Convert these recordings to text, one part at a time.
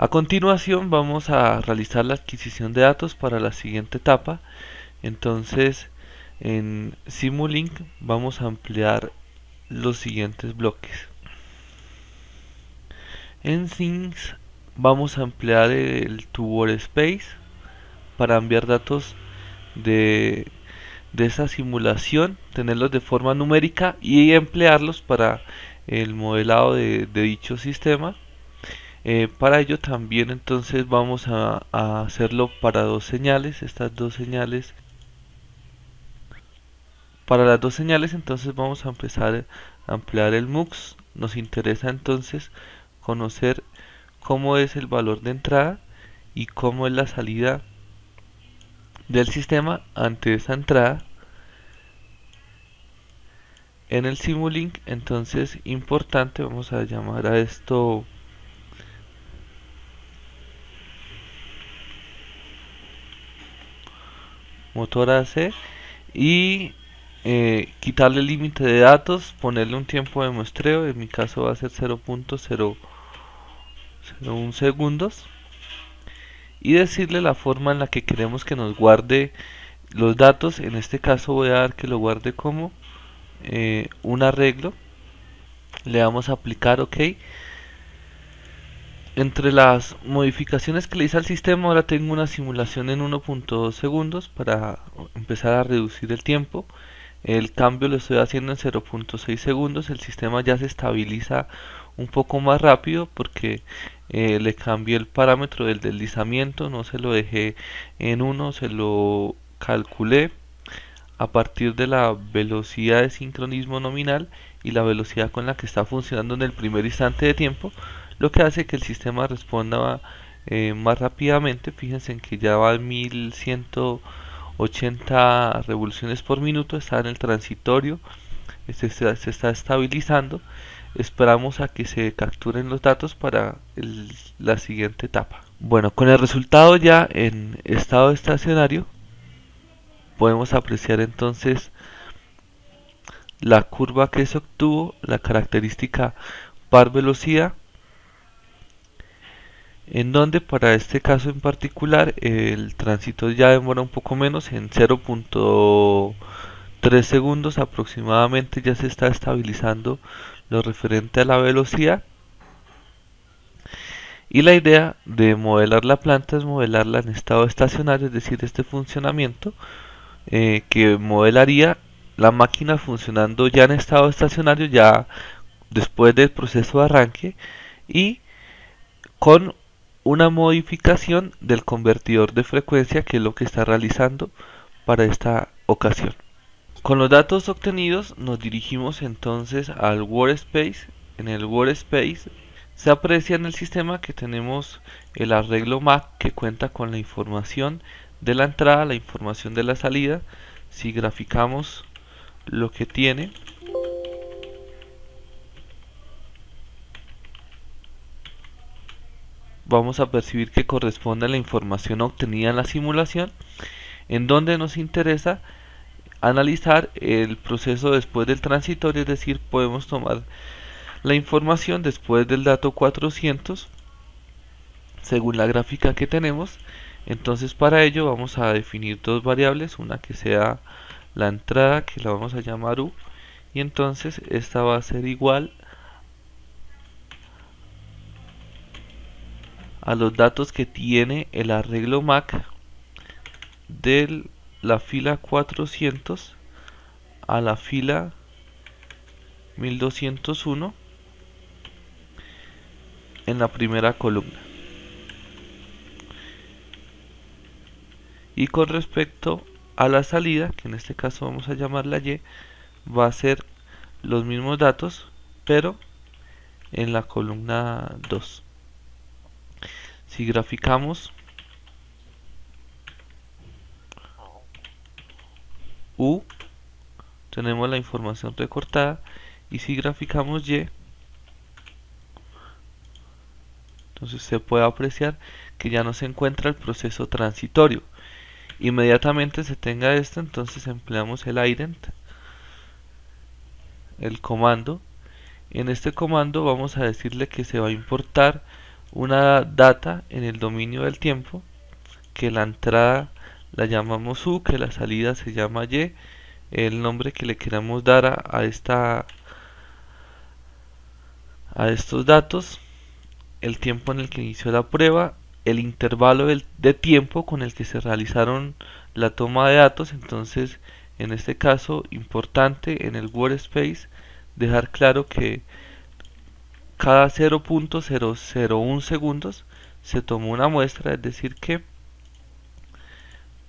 A continuación vamos a realizar la adquisición de datos para la siguiente etapa. Entonces en Simulink vamos a ampliar los siguientes bloques. En Things vamos a emplear el to Space para enviar datos de, de esa simulación, tenerlos de forma numérica y emplearlos para el modelado de dicho sistema. Para ello también entonces vamos a hacerlo para dos señales, estas dos señales. Para las dos señales entonces vamos a empezar a ampliar el MUX. Nos interesa entonces conocer cómo es el valor de entrada y cómo es la salida del sistema ante esa entrada en el Simulink. Entonces importante, vamos a llamar a esto motor AC y quitarle el límite de datos, ponerle un tiempo de muestreo, en mi caso va a ser 0.001 segundos, y decirle la forma en la que queremos que nos guarde los datos. En este caso voy a dar que lo guarde como un arreglo. Le damos a aplicar OK. Entre las modificaciones que le hice al sistema, ahora tengo una simulación en 1.2 segundos para empezar a reducir el tiempo. El cambio lo estoy haciendo en 0.6 segundos. El sistema ya se estabiliza un poco más rápido porque le cambié el parámetro del deslizamiento, no se lo dejé en 1, se lo calculé a partir de la velocidad de sincronismo nominal y la velocidad con la que está funcionando en el primer instante de tiempo, lo que hace que el sistema responda más rápidamente. Fíjense en que ya va a 1180 revoluciones por minuto, está en el transitorio, se está estabilizando. Esperamos a que se capturen los datos para la siguiente etapa. Bueno, con el resultado ya en estado estacionario, podemos apreciar entonces la curva que se obtuvo, la característica par velocidad, en donde para este caso en particular el tránsito ya demora un poco menos, en 0.3 segundos aproximadamente ya se está estabilizando lo referente a la velocidad. Y la idea de modelar la planta es modelarla en estado estacionario, es decir, este funcionamiento que modelaría la máquina funcionando ya en estado estacionario, ya después del proceso de arranque, y con una modificación del convertidor de frecuencia, que es lo que está realizando para esta ocasión. Con los datos obtenidos nos dirigimos entonces al workspace. En el workspace se aprecia en el sistema que tenemos el arreglo MAC, que cuenta con la información de la entrada, la información de la salida. Si graficamos lo que tiene, vamos a percibir que corresponde a la información obtenida en la simulación, en donde nos interesa analizar el proceso después del transitorio, es decir, podemos tomar la información después del dato 400 según la gráfica que tenemos. Entonces para ello vamos a definir dos variables, una que sea la entrada, que la vamos a llamar U, y entonces esta va a ser igual a los datos que tiene el arreglo MAC de la fila 400 a la fila 1201 en la primera columna. Y con respecto a la salida, que en este caso vamos a llamarla Y, va a ser los mismos datos, pero en la columna 2. Si graficamos U, tenemos la información recortada, y si graficamos Y, entonces se puede apreciar que ya no se encuentra el proceso transitorio. Inmediatamente se tenga esto, entonces empleamos el ident, el comando. En este comando vamos a decirle que se va a importar una data en el dominio del tiempo, que la entrada la llamamos U, que la salida se llama Y, el nombre que le queramos dar a estos datos, el tiempo en el que inició la prueba, el intervalo de tiempo con el que se realizaron la toma de datos. Entonces, en este caso, importante en el workspace dejar claro que cada 0.001 segundos se tomó una muestra, es decir que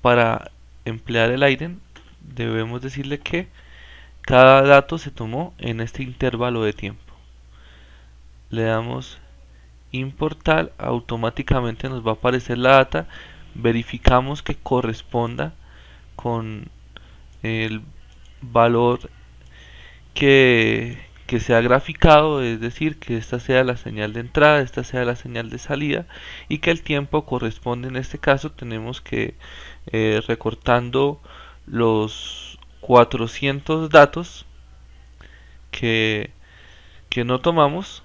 para emplear el item debemos decirle que cada dato se tomó en este intervalo de tiempo. Le damos importar, automáticamente nos va a aparecer la data, verificamos que corresponda con el valor que se ha graficado, es decir, que esta sea la señal de entrada, esta sea la señal de salida, y que el tiempo corresponde. En este caso tenemos que recortando los 400 datos que, que no tomamos,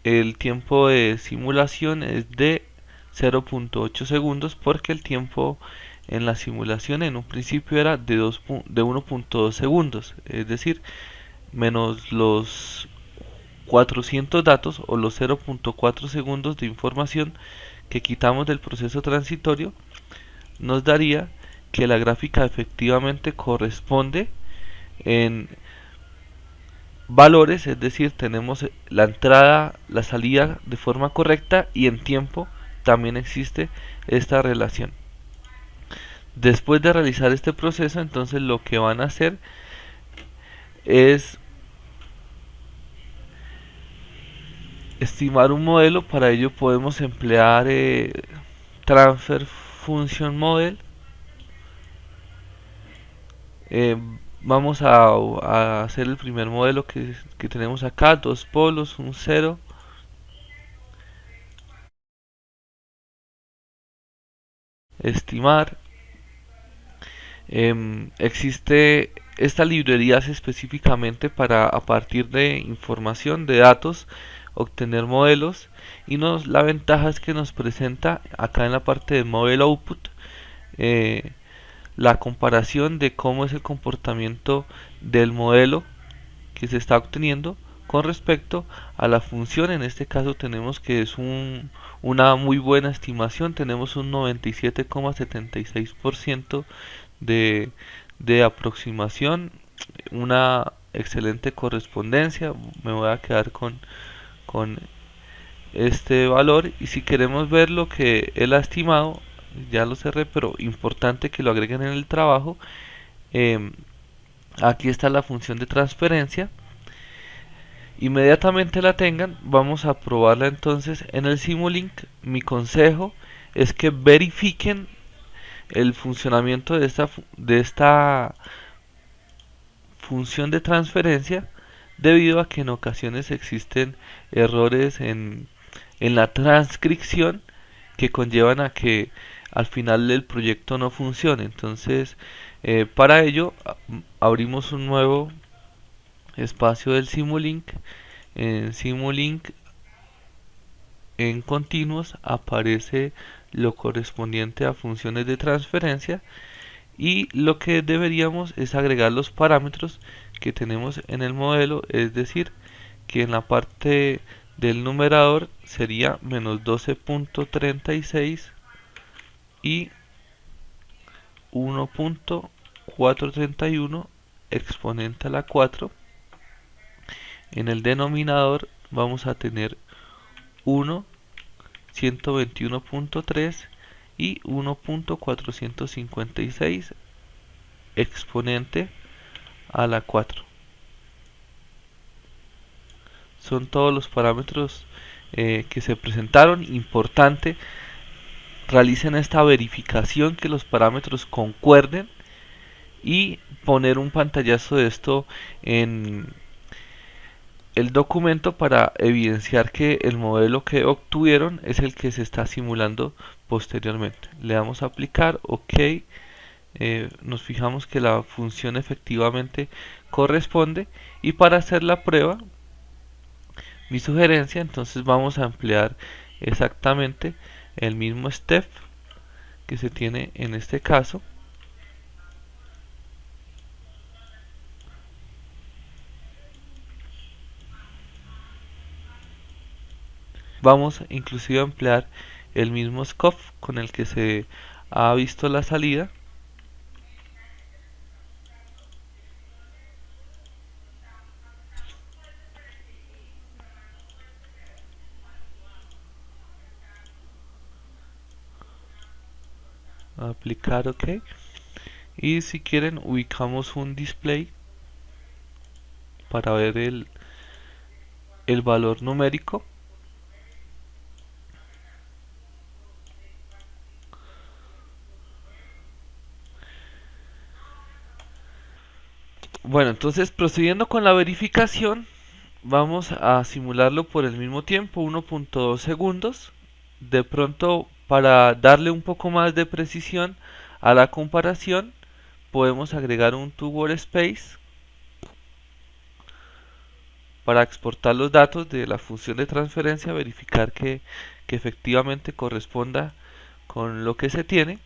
el tiempo de simulación es de 0.8 segundos, porque el tiempo en la simulación en un principio era de 1.2 segundos, es decir, menos los 400 datos o los 0.4 segundos de información que quitamos del proceso transitorio, nos daría que la gráfica efectivamente corresponde en valores, es decir, tenemos la entrada, la salida de forma correcta, y en tiempo también existe esta relación. Después de realizar este proceso, entonces lo que van a hacer es estimar un modelo. Para ello podemos emplear Transfer Function Model. Eh, Vamos a hacer el primer modelo que tenemos acá, dos polos, un cero. Estimar. Existe esta librería específicamente para, a partir de información de datos, obtener modelos, y la ventaja es que nos presenta acá en la parte de Model Output eh, la comparación de cómo es el comportamiento del modelo que se está obteniendo con respecto a la función. En este caso tenemos que es una muy buena estimación, tenemos un 97,76% de, de aproximación, una excelente correspondencia. Me voy a quedar con este valor, y si queremos ver lo que él ha estimado, ya lo cerré, pero importante que lo agreguen en el trabajo. eh, Aquí está la función de transferencia. Inmediatamente la tengan, vamos a probarla entonces en el Simulink. Mi consejo es que verifiquen el funcionamiento de esta función de transferencia, debido a que en ocasiones existen errores en la transcripción que conllevan a que al final el proyecto no funcione. Entonces, para ello abrimos un nuevo espacio del Simulink. En Simulink, en continuos, aparece lo correspondiente a funciones de transferencia, y lo que deberíamos es agregar los parámetros que tenemos en el modelo, es decir, que en la parte del numerador sería menos 12.36 y 1.431 exponente a la 4. En el denominador vamos a tener 1, 121.3 y 1.456 exponente a la 4. Son todos los parámetros que se presentaron. Importante, realicen esta verificación que los parámetros concuerden, y poner un pantallazo de esto en el documento para evidenciar que el modelo que obtuvieron es el que se está simulando posteriormente. Le damos a aplicar, OK. Nos fijamos que la función efectivamente corresponde, y para hacer la prueba, mi sugerencia, entonces vamos a emplear exactamente el mismo step que se tiene en este caso. Vamos inclusive a emplear el mismo scope con el que se ha visto la salida. Aplicar OK. Y si quieren ubicamos un display para ver el valor numérico. Bueno, entonces procediendo con la verificación, vamos a simularlo por el mismo tiempo, 1.2 segundos. De pronto, para darle un poco más de precisión a la comparación, podemos agregar un to workspace para exportar los datos de la función de transferencia, verificar que efectivamente corresponda con lo que se tiene.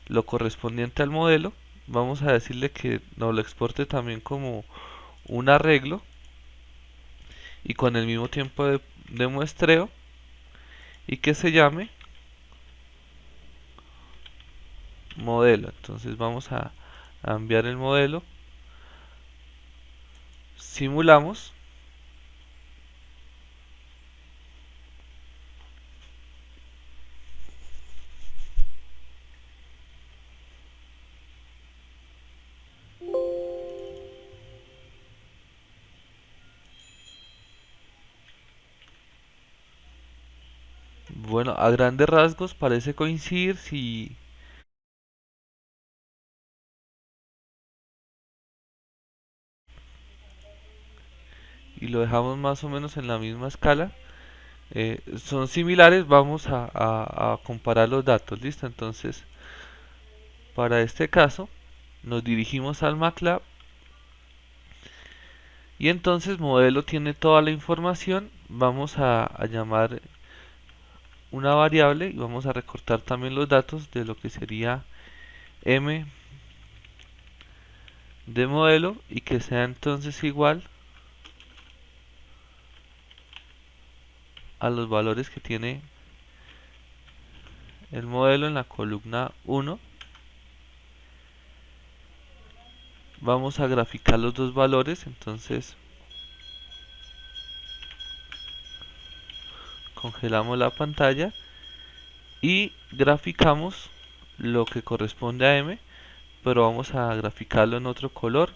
Lo correspondiente al modelo, vamos a decirle que nos lo exporte también como un arreglo y con el mismo tiempo de muestreo, y que se llame modelo. Entonces vamos a enviar el modelo, simulamos. Bueno, a grandes rasgos parece coincidir. Si y lo dejamos más o menos en la misma escala, son similares, vamos a comparar los datos. Listo, entonces para este caso nos dirigimos al MATLAB y entonces modelo tiene toda la información. Vamos a llamar una variable y vamos a recortar también los datos de lo que sería m de modelo, y que sea entonces igual a los valores que tiene el modelo en la columna 1. Vamos a graficar los dos valores, entonces congelamos la pantalla y graficamos lo que corresponde a m, pero vamos a graficarlo en otro color,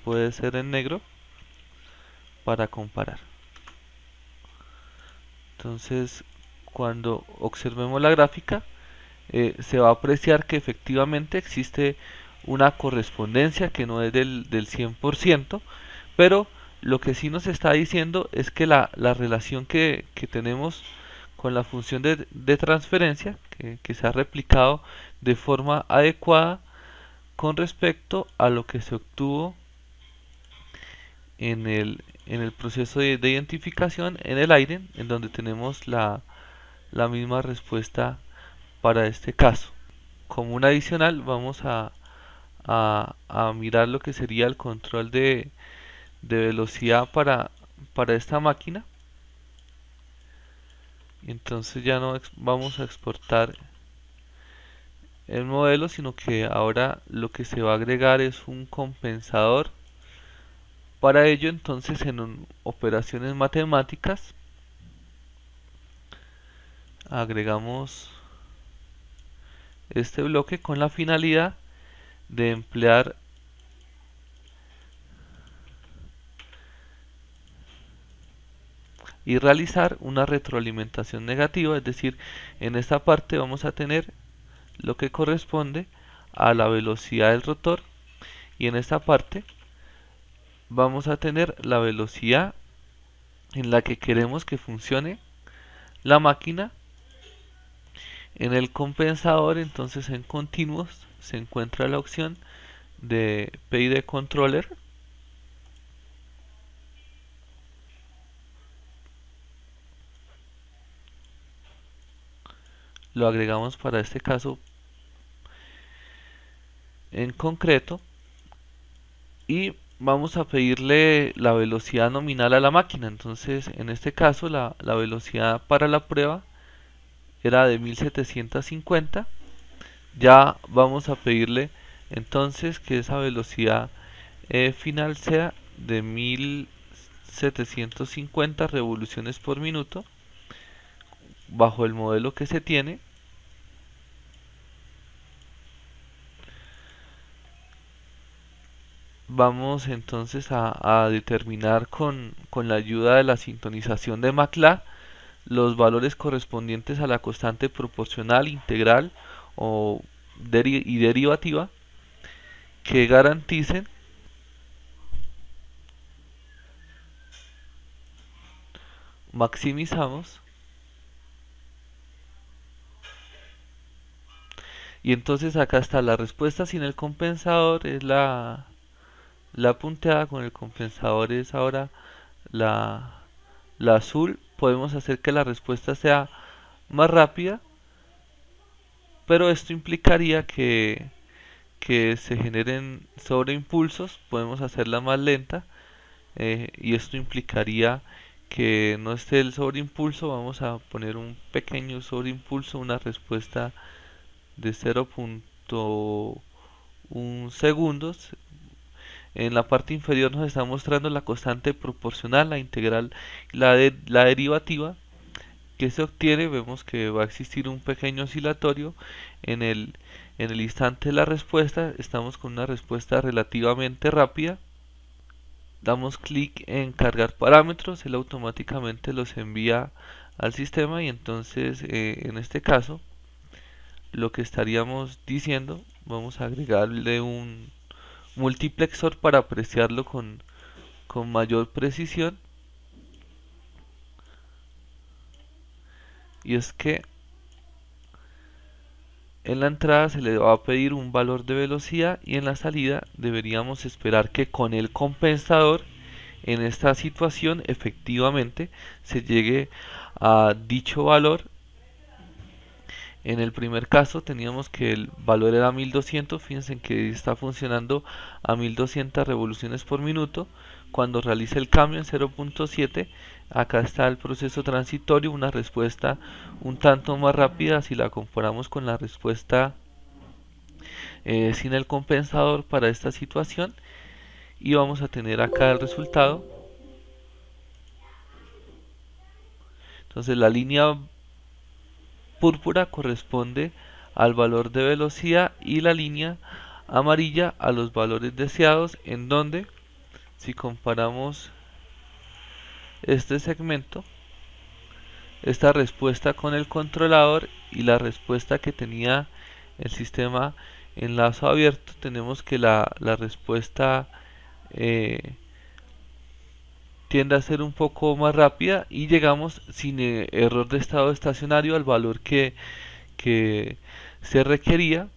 puede ser en negro, para comparar. Entonces cuando observemos la gráfica, se va a apreciar que efectivamente existe una correspondencia que no es del 100%, pero lo que sí nos está diciendo es que la relación que tenemos con la función de transferencia, que se ha replicado de forma adecuada con respecto a lo que se obtuvo en el proceso de identificación en el aire, en donde tenemos la misma respuesta para este caso. Como un adicional, vamos a mirar lo que sería el control de velocidad para esta máquina. Entonces ya no vamos a exportar el modelo, sino que ahora lo que se va a agregar es un compensador. Para ello, entonces, en operaciones matemáticas agregamos este bloque con la finalidad de emplear y realizar una retroalimentación negativa. Es decir, en esta parte vamos a tener lo que corresponde a la velocidad del rotor, y en esta parte vamos a tener la velocidad en la que queremos que funcione la máquina. En el compensador, entonces en continuos, se encuentra la opción de PID controller. Lo agregamos para este caso en concreto y vamos a pedirle la velocidad nominal a la máquina. Entonces, en este caso, la velocidad para la prueba era de 1750. Ya vamos a pedirle entonces que esa velocidad final sea de 1750 revoluciones por minuto bajo el modelo que se tiene. Vamos entonces a determinar con la ayuda de la sintonización de MATLAB los valores correspondientes a la constante proporcional, integral o y derivativa que garanticen maximizamos y entonces acá está la respuesta sin el compensador, es la punteada, con el compensador es ahora la, la azul. Podemos hacer que la respuesta sea más rápida, pero esto implicaría que se generen sobreimpulsos. Podemos hacerla más lenta, y esto implicaría que no esté el sobreimpulso. Vamos a poner un pequeño sobreimpulso, una respuesta de 0.1 segundos. En la parte inferior nos está mostrando la constante proporcional, la integral, la derivativa que se obtiene. Vemos que va a existir un pequeño oscilatorio en el instante de la respuesta. Estamos con una respuesta relativamente rápida. Damos clic en cargar parámetros, él automáticamente los envía al sistema y entonces en este caso lo que estaríamos diciendo, vamos a agregarle un multiplexor para apreciarlo con mayor precisión, y es que en la entrada se le va a pedir un valor de velocidad y en la salida deberíamos esperar que con el compensador en esta situación efectivamente se llegue a dicho valor. En el primer caso teníamos que el valor era 1200, fíjense que está funcionando a 1200 revoluciones por minuto. Cuando realice el cambio en 0.7, acá está el proceso transitorio, una respuesta un tanto más rápida si la comparamos con la respuesta sin el compensador para esta situación. Y vamos a tener acá el resultado. Entonces la línea púrpura corresponde al valor de velocidad y la línea amarilla a los valores deseados, en donde si comparamos este segmento, esta respuesta con el controlador y la respuesta que tenía el sistema en lazo abierto, tenemos que la respuesta tiende a ser un poco más rápida y llegamos sin error de estado estacionario al valor que se requería